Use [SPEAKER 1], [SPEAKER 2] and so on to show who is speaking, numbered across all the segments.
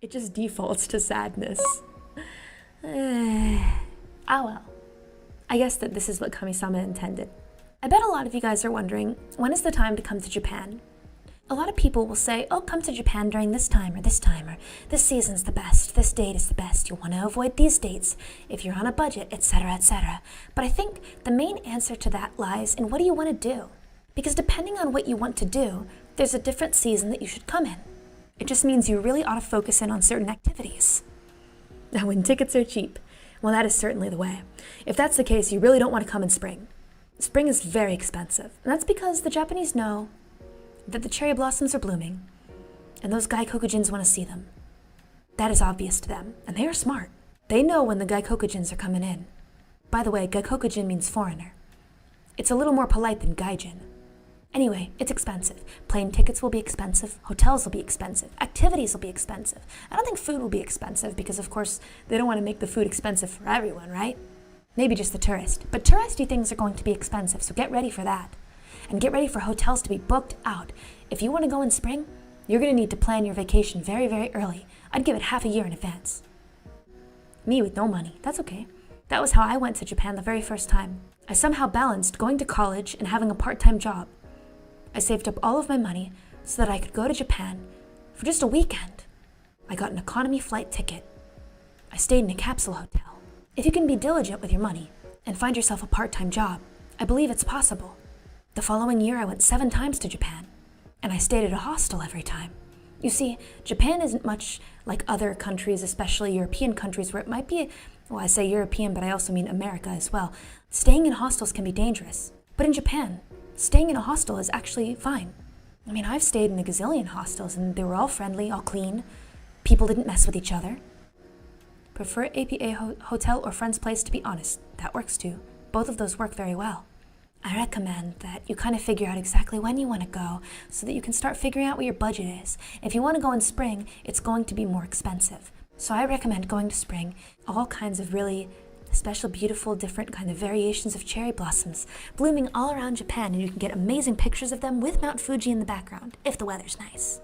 [SPEAKER 1] It just defaults to sadness. Ah well. I guess that this is what Kami-sama intended. I bet a lot of you guys are wondering, when is the time to come to Japan? A lot of people will say, oh, come to Japan during this time, or this season's the best, this date is the best, you'll want to avoid these dates if you're on a budget, etc., etc. But I think the main answer to that lies in what do you want to do? Because depending on what you want to do, there's a different season that you should come in. It just means you really ought to focus in on certain activities. Now, when tickets are cheap, well, that is certainly the way. If that's the case, you really don't want to come in spring. Spring is very expensive, and that's because the Japanese know that the cherry blossoms are blooming, and those gaikokujins want to see them. That is obvious to them, and they are smart. They know when the gaikokujins are coming in. By the way, gaikokujin means foreigner. It's a little more polite than gaijin. Anyway, it's expensive. Plane tickets will be expensive, hotels will be expensive, activities will be expensive. I don't think food will be expensive because, of course, they don't want to make the food expensive for everyone, right? Maybe just the tourist. But touristy things are going to be expensive, so get ready for that. And get ready for hotels to be booked out. If you want to go in spring, you're going to need to plan your vacation very, very early. I'd give it half a year in advance. Me with no money, that's okay. That was how I went to Japan the very first time. I somehow balanced going to college and having a part-time job. I saved up all of my money so that I could go to Japan for just a weekend. I got an economy flight ticket. I stayed in a capsule hotel. If you can be diligent with your money and find yourself a part-time job, I believe it's possible. The following year, I went 7 times to Japan, and I stayed at a hostel every time. You see, Japan isn't much like other countries, especially European countries, where it might be, well, I say European, but I also mean America as well. Staying in hostels can be dangerous. But in Japan, staying in a hostel is actually fine. I mean, I've stayed in a gazillion hostels, and they were all friendly, all clean. People didn't mess with each other. Prefer APA hotel or friend's place, to be honest. That works too. Both of those work very well. I recommend that you kind of figure out exactly when you want to go so that you can start figuring out what your budget is. If you want to go in spring, it's going to be more expensive. So I recommend going to spring, all kinds of really special, beautiful, different kind of variations of cherry blossoms blooming all around Japan, and you can get amazing pictures of them with Mount Fuji in the background, if the weather's nice.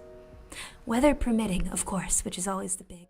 [SPEAKER 1] Weather permitting, of course, which is always the big